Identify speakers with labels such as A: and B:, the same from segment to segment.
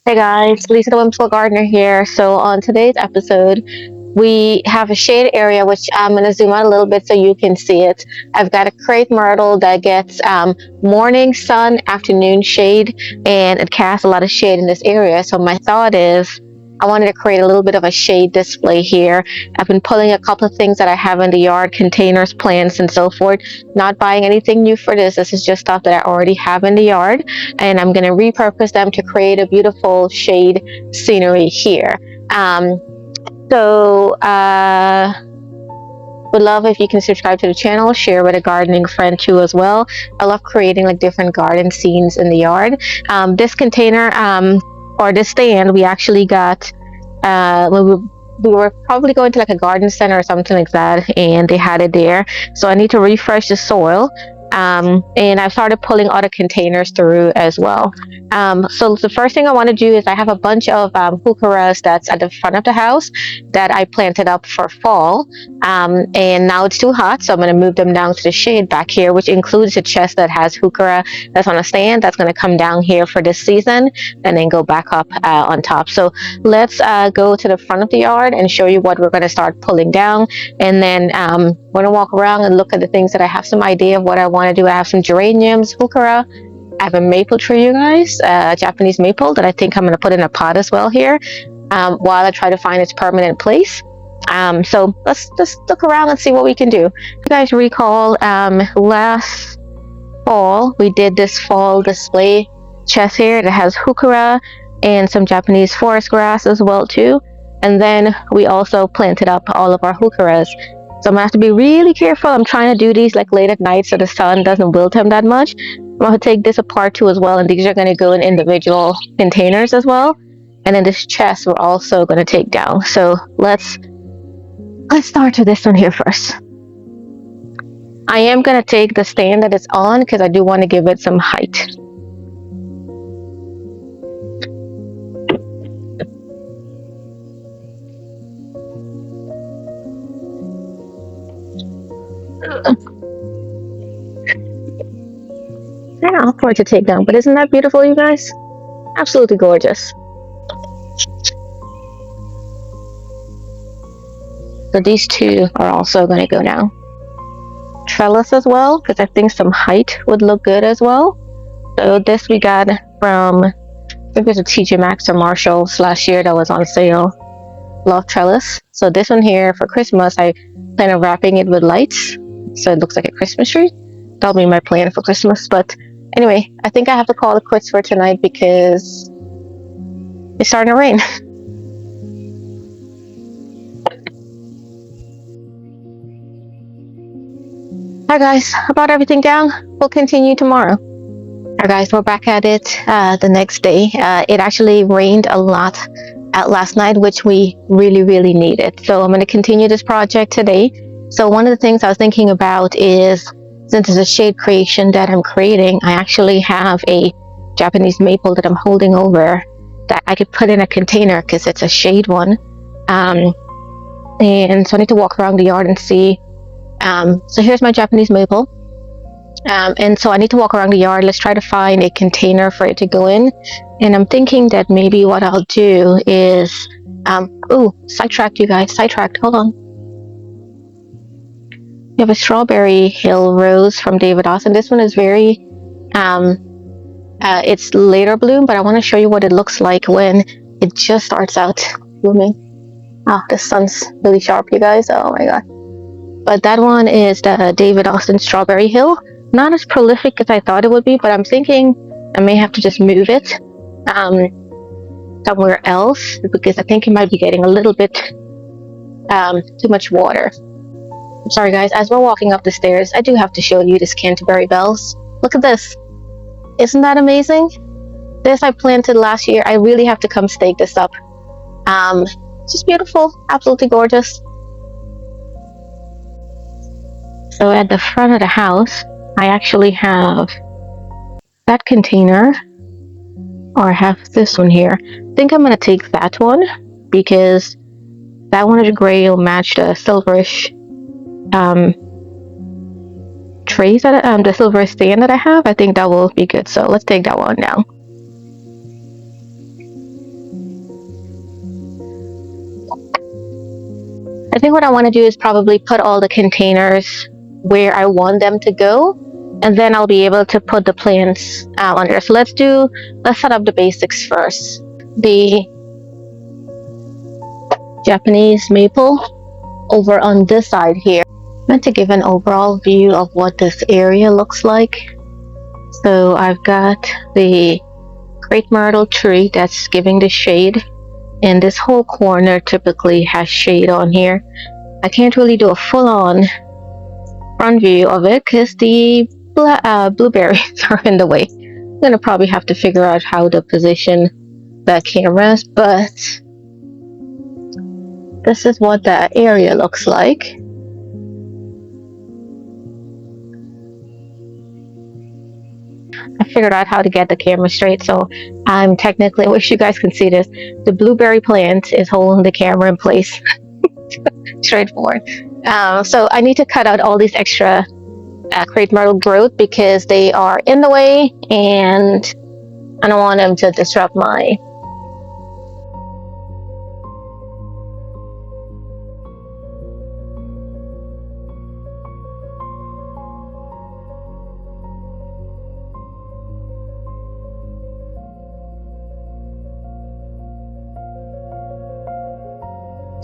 A: Hey guys, Lisa the Whimsical Gardener here. So on today's episode, we have a shade area, which I'm going to zoom out a little bit so you can see it. I've got a crape myrtle that gets morning sun, afternoon shade, and it casts a lot of shade in this area. So my thought is I wanted to create a little bit of a shade display here. I've been pulling a couple of things that I have in the yard, containers, plants, and so forth. Not buying anything new for this. This is just stuff that I already have in the yard, and I'm going to repurpose them to create a beautiful shade scenery here. Would love if you can subscribe to the channel, share with a gardening friend too as well. I love creating like different garden scenes in the yard. This container or this stand we actually got when we were probably going to like a garden center or something like that, and they had it there. So I need to refresh the soil. And I've started pulling other containers through as well. So the first thing I want to do is I have a bunch of heucheras that's at the front of the house that I planted up for fall. And now it's too hot, so I'm going to move them down to the shade back here, which includes a chest that has heuchera that's on a stand that's going to come down here for this season and then go back up on top. So let's go to the front of the yard and show you what we're going to start pulling down. And then I'm going to walk around and look at the things that I have some idea of what I want to do. I have some geraniums, heuchera. I have a maple tree, you guys, Japanese maple that I think I'm going to put in a pot as well here while I try to find its permanent place. So let's just look around and see what we can do. If you guys recall, last fall we did this fall display chest here that has heuchera and some Japanese forest grass as well too. And then we also planted up all of our heucheras. So I'm gonna have to be really careful. I'm trying to do these like late at night so the sun doesn't wilt them that much. I'm gonna take this apart too as well, and these are gonna go in individual containers as well. And then this chest we're also gonna take down. So let's start with this one here first. I am gonna take the stand that it's on because I do want to give it some height. Kind of awkward to take down, but isn't that beautiful, you guys? Absolutely gorgeous. So these two are also going to go now. Trellis as well, because I think some height would look good as well. So this we got from, I think it was a TJ Maxx or Marshalls last year that was on sale. Love trellis. So this one here for Christmas, I plan on wrapping it with lights, so it looks like a Christmas tree. That'll be my plan for Christmas. But anyway, I think I have to call it quits for tonight because it's starting to rain. Hi guys, I brought everything down. We'll continue tomorrow. Alright guys, we're back at it the next day. It actually rained a lot last night, which we really needed. So I'm going to continue this project today. So one of the things I was thinking about is, since it's a shade creation that I'm creating, I actually have a Japanese maple that I'm holding over that I could put in a container because it's a shade one. And so I need to walk around the yard and see. So here's my Japanese maple. And so I need to walk around the yard. Let's try to find a container for it to go in. And I'm thinking that maybe what I'll do is, sidetracked, you guys, sidetracked. Hold on. We have a strawberry hill rose from David Austin. This one is very, it's later bloom, but I want to show you what it looks like when it just starts out blooming. Oh, the sun's really sharp, you guys. Oh my God. But that one is the David Austin Strawberry Hill. Not as prolific as I thought it would be, but I'm thinking I may have to just move it somewhere else because I think it might be getting a little bit too much water. I'm sorry guys, as we're walking up the stairs, I do have to show you this Canterbury bells. Look at this. Isn't that amazing? This I planted last year. I really have to come stake this up. It's just beautiful, absolutely gorgeous. So at the front of the house, I actually have that container, or I have this one here. I think I'm going to take that one because that one is gray. Will match the silverish trays that the silver stand that I have. I think that will be good. So let's take that one down. I think what I want to do is probably put all the containers where I want them to go, and then I'll be able to put the plants under. So let's set up the basics first. The Japanese maple over on this side here. I'm going to give an overall view of what this area looks like. So I've got the great myrtle tree that's giving the shade, and this whole corner typically has shade on here. I can't really do a full-on front view of it because the blueberries are in the way. I'm gonna probably have to figure out how to position the cameras, but this is what the area looks like. I figured out how to get the camera straight, so I'm technically, I wish you guys can see this, the blueberry plant is holding the camera in place. Straightforward. So I need to cut out all these extra crepe myrtle growth because they are in the way and I don't want them to disrupt my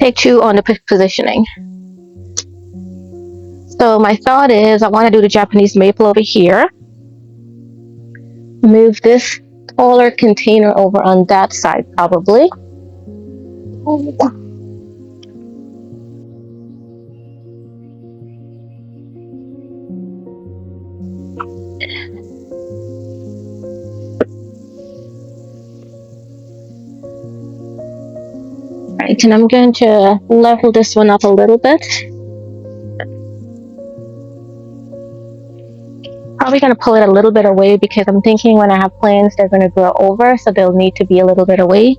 A: take two on the positioning. So my thought is I want to do the Japanese maple over here. Move this taller container over on that side probably. Right, and I'm going to level this one up a little bit. Probably going to pull it a little bit away because I'm thinking when I have plants they're going to grow over, so they'll need to be a little bit away.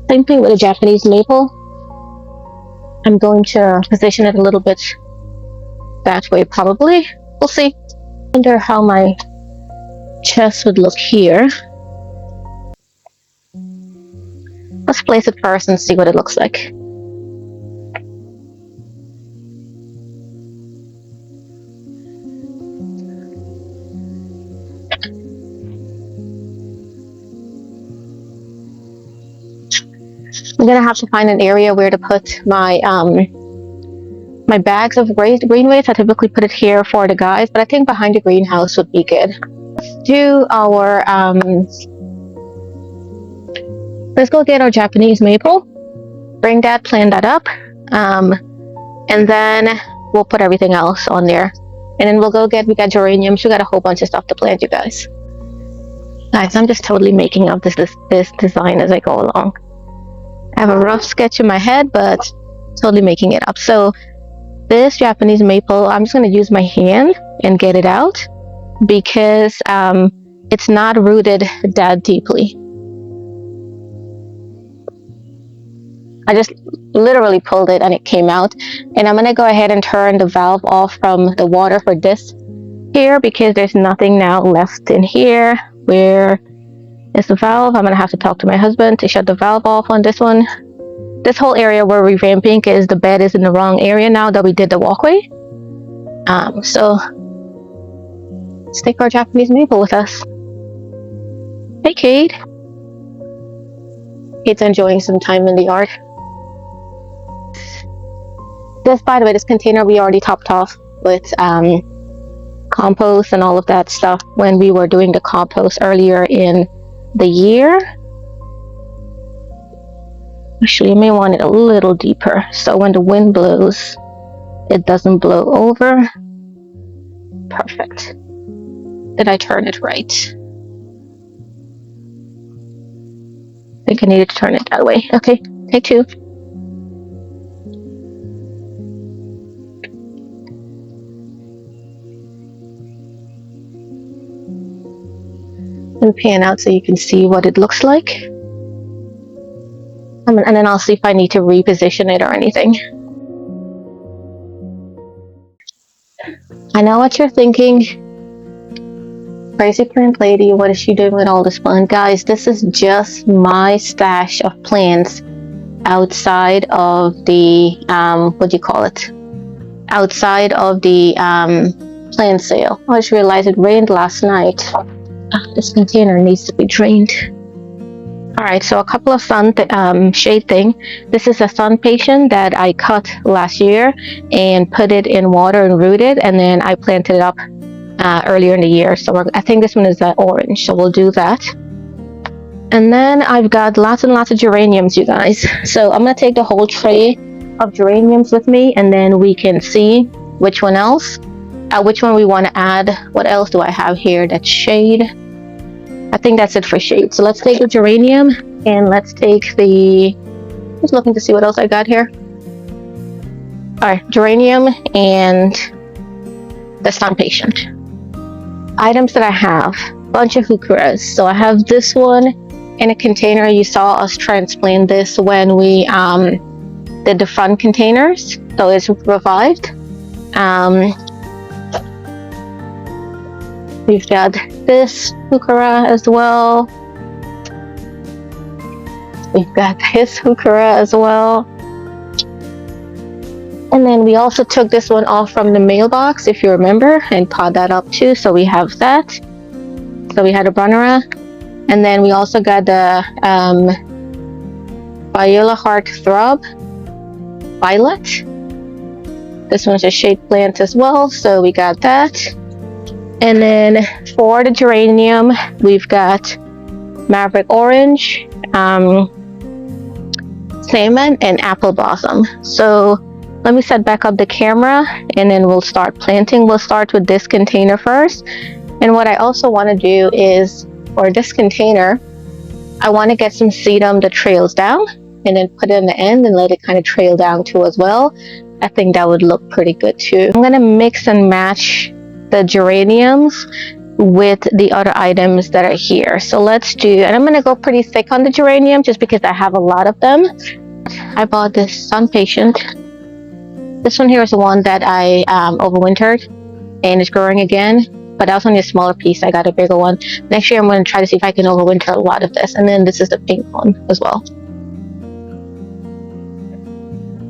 A: Same thing with the Japanese maple. I'm going to position it a little bit that way probably. We'll see. I wonder how my chest would look here. Let's place it first and see what it looks like. I'm gonna have to find an area where to put my my bags of green waste. I typically put it here for the guys, but I think behind the greenhouse would be good. Let's do our let's go get our Japanese maple, bring that, plant that up, and then we'll put everything else on there. And then we'll go we got geraniums, we got a whole bunch of stuff to plant, you guys. Guys, I'm just totally making up this design as I go along. I have a rough sketch in my head, but totally making it up. So this Japanese maple, I'm just going to use my hand and get it out because it's not rooted that deeply. I just literally pulled it and it came out. And I'm going to go ahead and turn the valve off from the water for this here because there's nothing now left in here. Where is the valve? I'm going to have to talk to my husband to shut the valve off on this one. This whole area we're revamping because the bed is in the wrong area now that we did the walkway. So let's take our Japanese maple with us. Hey, Kate. Kate's enjoying some time in the yard. This, by the way, this container we already topped off with compost and all of that stuff when we were doing the compost earlier in the year. Actually, you may want it a little deeper so when the wind blows it doesn't blow over. Perfect. Did I turn it right? I think I needed to turn it that way. Okay, take two. And pan out so you can see what it looks like. And then I'll see if I need to reposition it or anything. I know what you're thinking. Crazy plant lady, what is she doing with all this plant? Guys, this is just my stash of plants outside of the what do you call it? Outside of the plant sale. I just realized it rained last night. This container needs to be drained. Alright, so a couple of shade thing. This is a SunPatien that I cut last year and put it in water and rooted, and then I planted it up earlier in the year. So I think this one is orange, so we'll do that. And then I've got lots and lots of geraniums, you guys. So I'm gonna take the whole tray of geraniums with me, and then we can see which one we want to add. What else do I have here? That's shade. I think that's it for shade. So let's take the geranium, and let's take the, just looking to see what else I got here. Alright, geranium and the SunPatien. Items that I have, bunch of heucheras. So I have this one in a container. You saw us transplant this when we did the front containers, so it's revived. We've got this heuchera as well. We've got this heuchera as well. And then we also took this one off from the mailbox, if you remember, and pot that up too. So we have that. So we had a brunnera. And then we also got the Viola Heart Throb Violet. This one's a shade plant as well, so we got that. And then for the geranium, we've got Maverick Orange, Salmon, and Apple Blossom. So let me set back up the camera, and then we'll start planting. We'll start with this container first. And what I also want to do is, for this container, I want to get some sedum that trails down, and then put it in the end and let it kind of trail down too as well. I think that would look pretty good too. I'm going to mix and match the geraniums with the other items that are here. So let's do, and I'm going to go pretty thick on the geranium just because I have a lot of them. I bought this SunPatien. This one here is the one that I overwintered and it's growing again, but that was only a smaller piece. I got a bigger one. Next year I'm going to try to see if I can overwinter a lot of this. And then this is the pink one as well.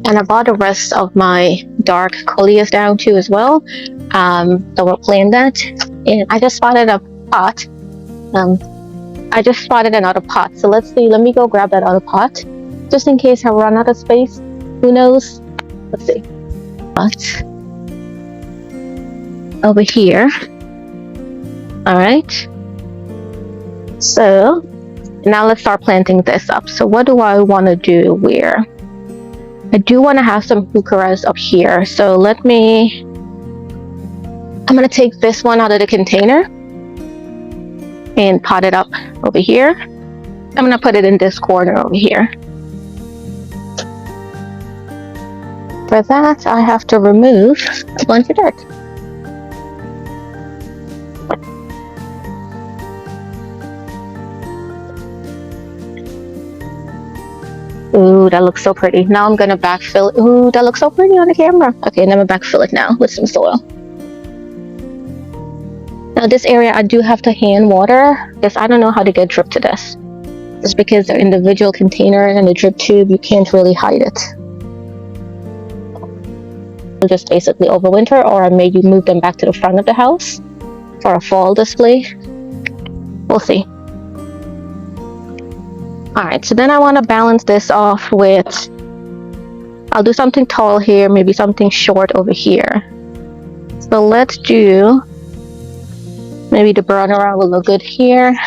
A: And I bought the rest of my dark coleus down too as well. So we'll plant that. And I just spotted a pot. I just spotted another pot. So let's see. Let me go grab that other pot, just in case I run out of space. Who knows? Let's see. Pot over here. All right. So now let's start planting this up. So what do I want to do where? I do want to have some heucheras up here. So I'm going to take this one out of the container and pot it up over here. I'm going to put it in this corner over here. For that, I have to remove a bunch of dirt. Ooh, that looks so pretty. Now I'm gonna backfill. Ooh, that looks so pretty on the camera. Okay, and I'm gonna backfill it now with some soil. Now this area I do have to hand water because I don't know how to get drip to this. Just because they're individual containers and the drip tube, you can't really hide it. I'll just basically overwinter, or I may move them back to the front of the house for a fall display. We'll see. Alright, so then I want to balance this off with, I'll do something tall here, maybe something short over here. So let's do, maybe the brunnera will look good here.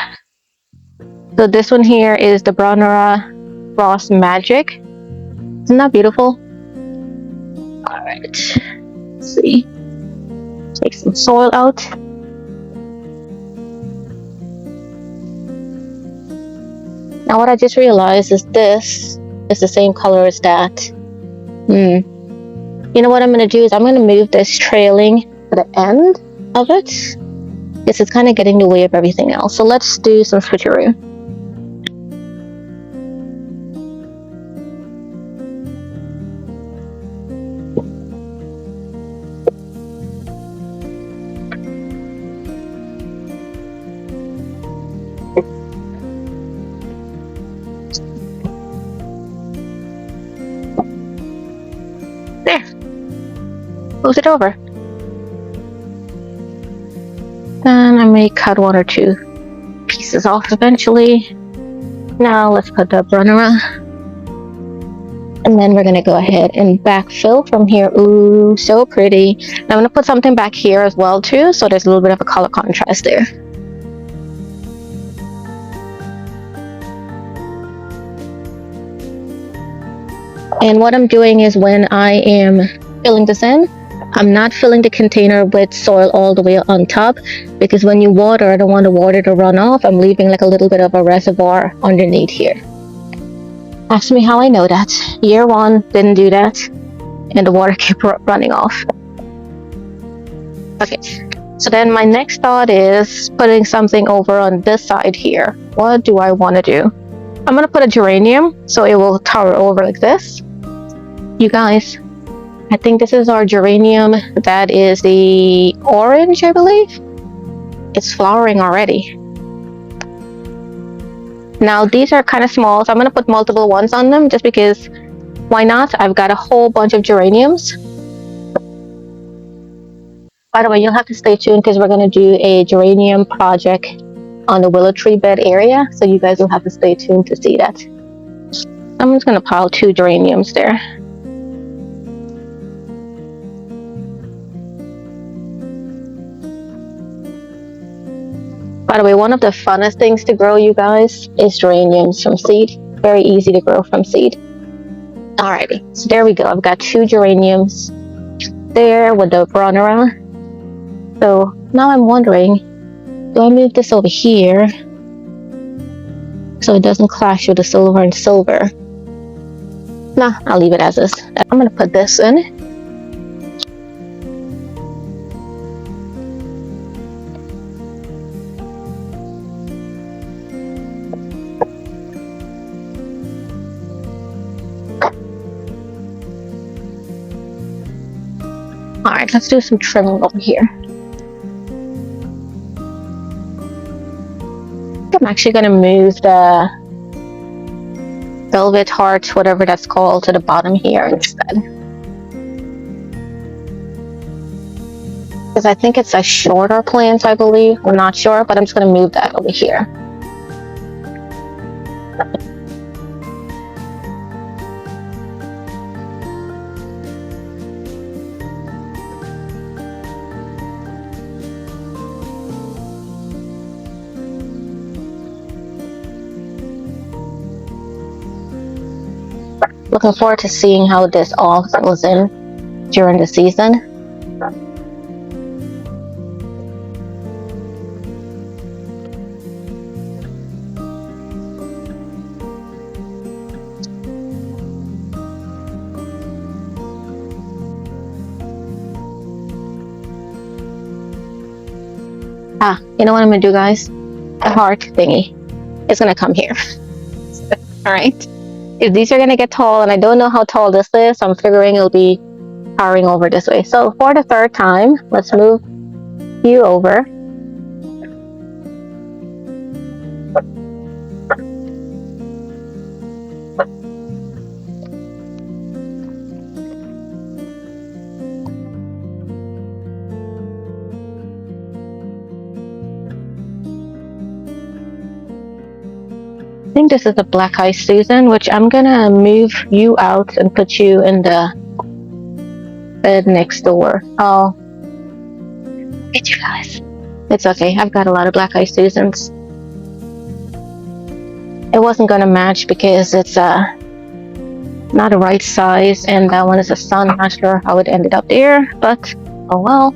A: So this one here is the brunnera Frost Magic. Isn't that beautiful? Alright, let's see. Take some soil out. Now what I just realized is this is the same color as that. You know what I'm going to do is I'm going to move this trailing to the end of it, because it's kind of getting in the way of everything else. So let's do some switcheroo. move it over. Then I may cut 1 or 2 pieces off eventually. Now let's put the brunnera. And then we're going to go ahead and backfill from here. Ooh, so pretty. I'm going to put something back here as well too, so there's a little bit of a color contrast there. And what I'm doing is when I am filling this in, I'm not filling the container with soil all the way on top, because when you water, I don't want the water to run off. I'm leaving like a little bit of a reservoir underneath here. Ask me how I know that. Year 1 didn't do that, and the water kept running off. Okay, so then my next thought is putting something over on this side here. What do I want to do? I'm gonna put a geranium so it will tower over like this. You guys, I think this is our geranium. That is the orange, I believe. It's flowering already. Now these are kind of small, so I'm going to put multiple ones on them just because why not? I've got a whole bunch of geraniums. By the way, you'll have to stay tuned because we're going to do a geranium project on the willow tree bed area, so you guys will have to stay tuned to see that. I'm just going to pile 2 geraniums there. By the way, one of the funnest things to grow, you guys, is geraniums from seed. Very easy to grow from seed. Alrighty, so there we go. I've got 2 geraniums there with the brunnera. So now I'm wondering, do I move this over here so it doesn't clash with the silver and silver? Nah, I'll leave it as is. I'm going to put this in. Alright, let's do some trimming over here. I'm actually going to move the velvet heart, whatever that's called, to the bottom here instead. Because I think it's a shorter plant, I believe. I'm not sure, but I'm just going to move that over here. Looking forward to seeing how this all settles in during the season. You know what I'm gonna do, guys? The heart thingy is gonna come here. Alright. If these are gonna get tall, and I don't know how tall this is, so I'm figuring it'll be towering over this way. So for the 3rd time, let's move you over. I think this is a black eye Susan, which I'm gonna move you out and put you in the bed next door. Oh, get you guys. It's okay. I've got a lot of black eye Susans. It wasn't gonna match because it's not the right size, and that one is a sun. I'm not sure how it ended up there, but oh well.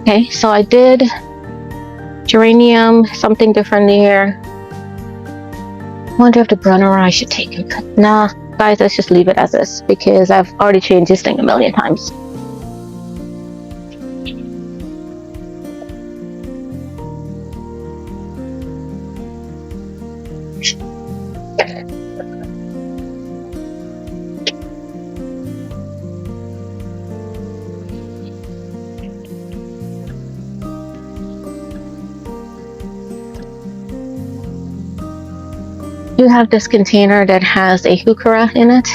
A: Okay, so I did geranium, something different here. Wonder if the brunnera I should take and cut. Nah, guys, let's just leave it as is because I've already changed this thing a million times. You have this container that has a heuchera in it.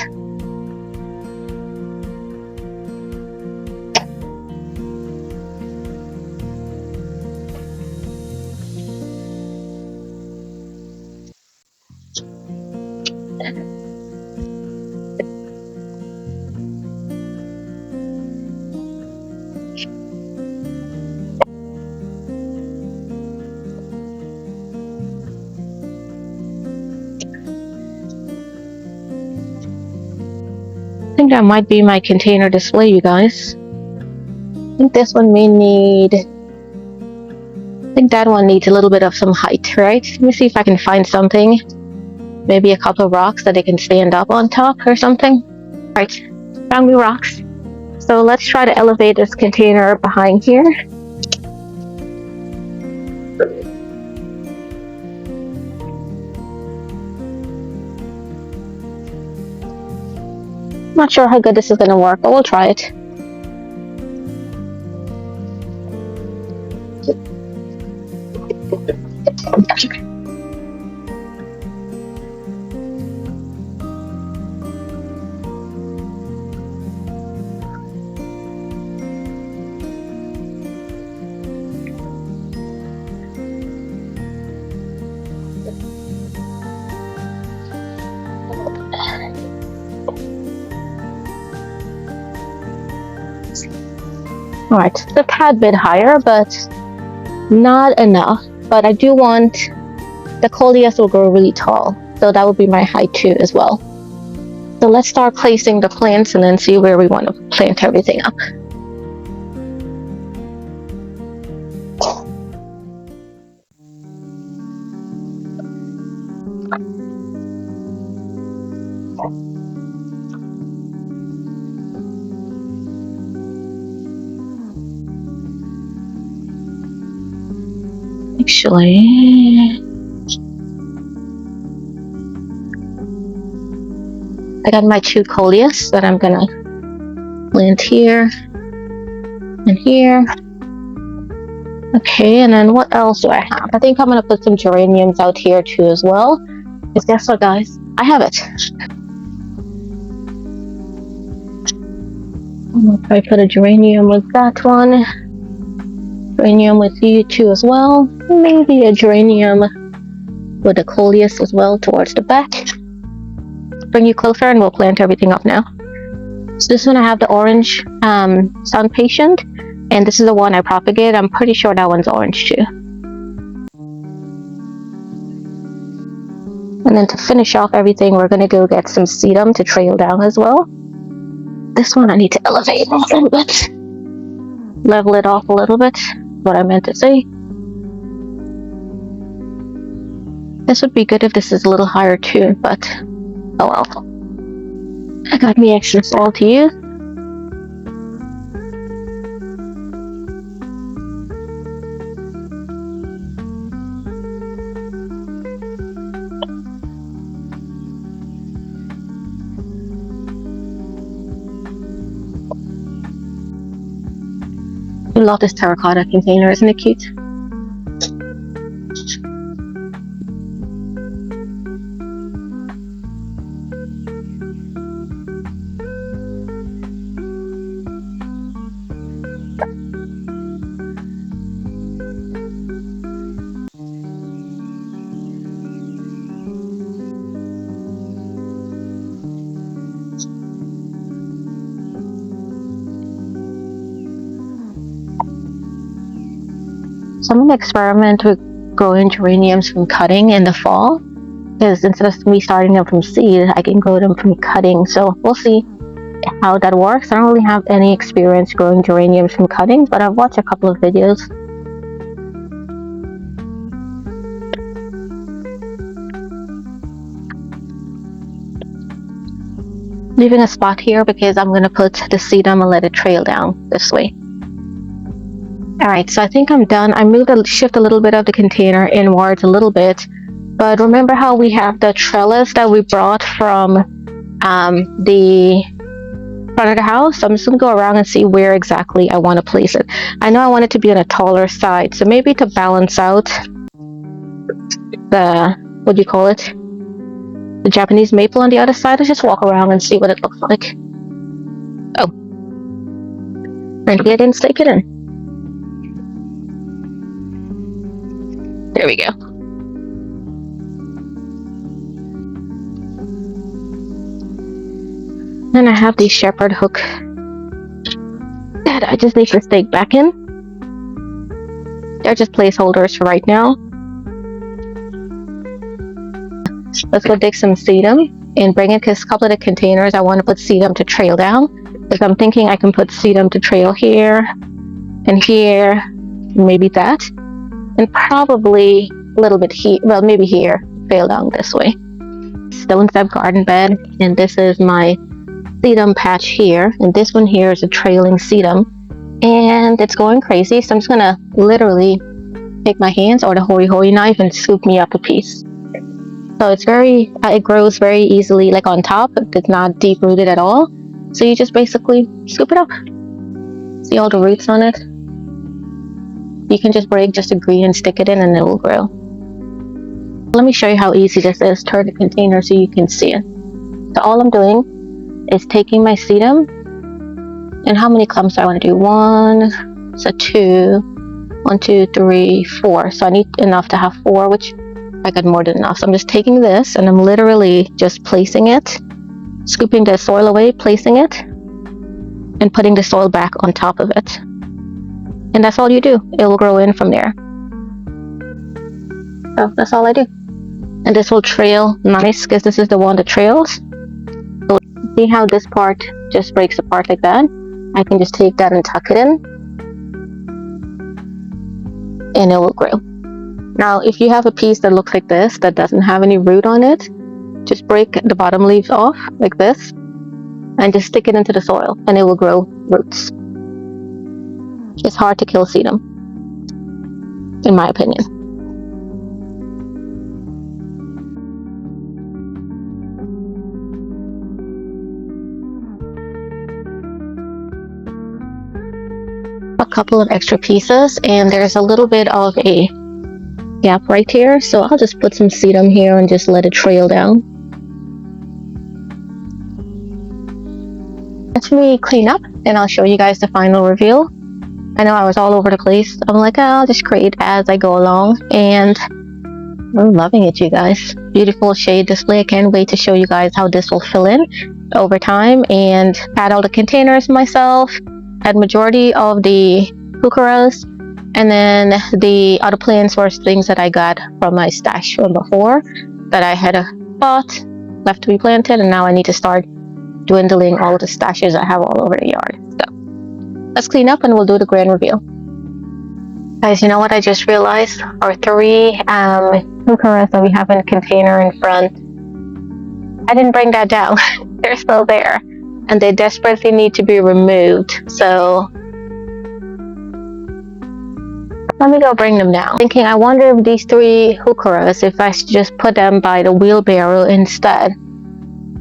A: I think that might be my container display, you guys. I think this one may need... I think that one needs a little bit of some height, right? Let me see if I can find something. Maybe a couple of rocks that they can stand up on top or something. Right, found me rocks. So let's try to elevate this container behind here. Not sure how good this is going to work, but we'll try it. Alright, it's a tad bit higher, but not enough. But I do want the coleus will grow really tall, so that will be my height too as well. So let's start placing the plants and then see where we want to plant everything up. Actually, I got my two coleus that I'm gonna plant here and here. Okay, and then what else do I have? I think I'm gonna put some geraniums out here too as well. Because guess what, guys? I have it. I'm gonna probably put a geranium with that one. Geranium with you too as well. Maybe a geranium with a coleus as well towards the back. Bring you closer and we'll plant everything up now. So this one I have the orange SunPatient, and this is the one I propagate. I'm pretty sure that one's orange too. And then to finish off everything, we're gonna go get some sedum to trail down as well. This one I need to elevate a little bit. Level it off a little bit, what I meant to say. This would be good if this is a little higher too, but oh well. I got me extra salt to use. I love this terracotta container, isn't it cute? So I'm going to experiment with growing geraniums from cutting in the fall, because instead of me starting them from seed, I can grow them from cutting. So we'll see how that works. I don't really have any experience growing geraniums from cuttings, but I've watched a couple of videos. Leaving a spot here because I'm going to put the sedum and let it trail down this way. Alright, so I think I'm done. I shift a little bit of the container inwards a little bit, But remember how we have the trellis that we brought from the front of the house? So I'm just gonna go around and see where exactly I want to place it. I know I want it to be on a taller side, so maybe to balance out the, what do you call it? The Japanese maple on the other side. Let's just walk around and see what it looks like. Oh, apparently I didn't stick it in. There we go. Then I have the shepherd hook that I just need to stake back in. They're just placeholders for right now. Let's go dig some sedum and bring it, because a couple of the containers I want to put sedum to trail down. Because I'm thinking I can put sedum to trail here and here, maybe that, and probably a little bit here. Well, maybe here, trail down this way. Stone step garden bed, and this is my sedum patch here, and this one here is a trailing sedum, and it's going crazy. So I'm just gonna literally take my hands or the hoy knife and scoop me up a piece. So it grows very easily, like on top. It's not deep rooted at all. So you just basically scoop it up. See all the roots on it? You can just break just a green and stick it in and it will grow. Let me show you how easy this is. Turn the container so you can see it. So all I'm doing is taking my sedum, and how many clumps do I want to do? 1, so 2, 1, 2, 3, 4. So I need enough to have 4, which I got more than enough. So I'm just taking this and I'm literally just placing it, scooping the soil away, placing it, and putting the soil back on top of it. And that's all you do. It will grow in from there. So that's all I do. And this will trail nice, because this is the one that trails. So see how this part just breaks apart like that? I can just take that and tuck it in, and it will grow. Now, if you have a piece that looks like this, that doesn't have any root on it, just break the bottom leaves off like this, and just stick it into the soil, and it will grow roots. It's hard to kill sedum, in my opinion. A couple of extra pieces, and there's a little bit of a gap right here, so I'll just put some sedum here and just let it trail down. Let me clean up and I'll show you guys the final reveal. I know I was all over the place. I'm like, oh, I'll just create as I go along, and I'm loving it, you guys. Beautiful shade display. I can't wait to show you guys how this will fill in over time. And had all the containers myself, had majority of the heucheras, and then the other plants were things that I got from my stash from before that I had bought, left to be planted, and now I need to start dwindling all the stashes I have all over the yard. So let's clean up and we'll do the grand reveal. Guys, you know what I just realized? Our 3 heucheras that we have in a container in front, I didn't bring that down. They're still there, and they desperately need to be removed. So let me go bring them down. Thinking, I wonder if these 3 heucheras, if I should just put them by the wheelbarrow instead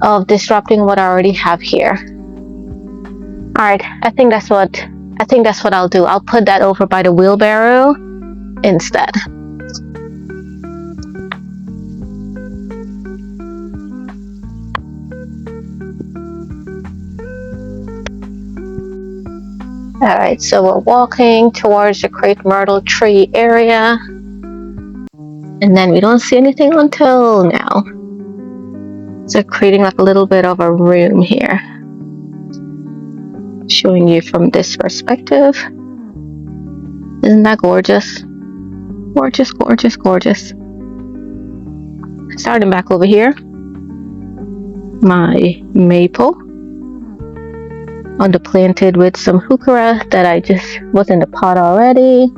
A: of disrupting what I already have here. Alright, I think that's what I'll do. I'll put that over by the wheelbarrow instead. Alright, so we're walking towards the crape myrtle tree area, and then we don't see anything until now. So creating like a little bit of a room here. Showing you from this perspective. Isn't that gorgeous? Gorgeous, gorgeous, gorgeous. Starting back over here. My maple. Underplanted with some heuchera that I just was in the pot already.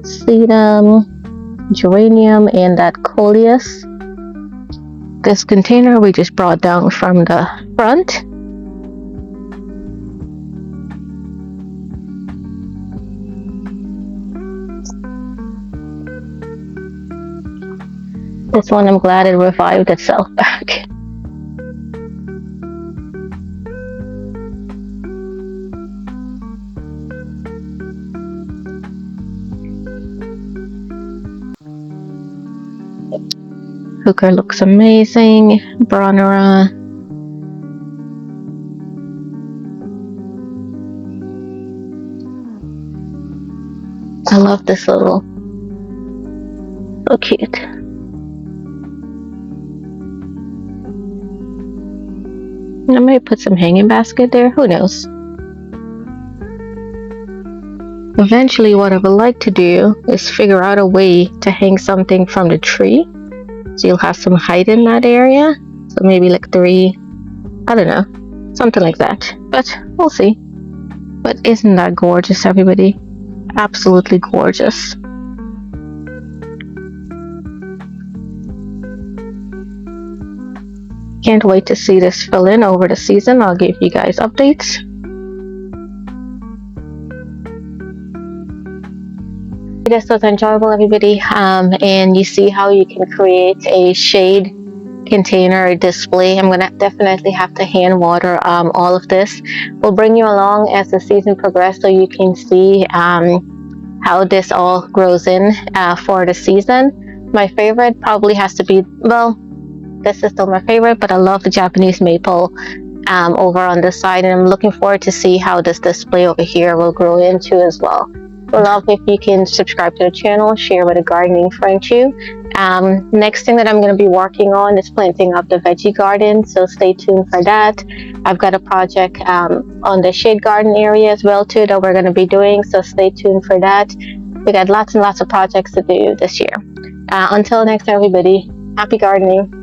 A: Sedum, geranium, and that coleus. This container we just brought down from the front. this one, I'm glad it revived itself back. Heuchera looks amazing. Brunnera. I love this little, so cute. I might put some hanging basket there, who knows. Eventually what I would like to do is figure out a way to hang something from the tree. So you'll have some height in that area. So maybe like 3, I don't know, something like that. But we'll see. But isn't that gorgeous, everybody? Absolutely gorgeous. Can't wait to see this fill in over the season. I'll give you guys updates. This was enjoyable, everybody, and you see how you can create a shade container display. I'm gonna definitely have to hand water all of this. We'll bring you along as the season progresses so you can see how this all grows in for the season. My favorite probably has to be, well, this is still my favorite, but I love the Japanese maple over on this side, and I'm looking forward to see how this display over here will grow into as well. Would love if you can subscribe to the channel, share with a gardening friend too. Next thing that I'm going to be working on is planting up the veggie garden, so stay tuned for that. I've got a project on the shade garden area as well too that we're going to be doing, so stay tuned for that. We got lots and lots of projects to do this year. Until next time, everybody, happy gardening.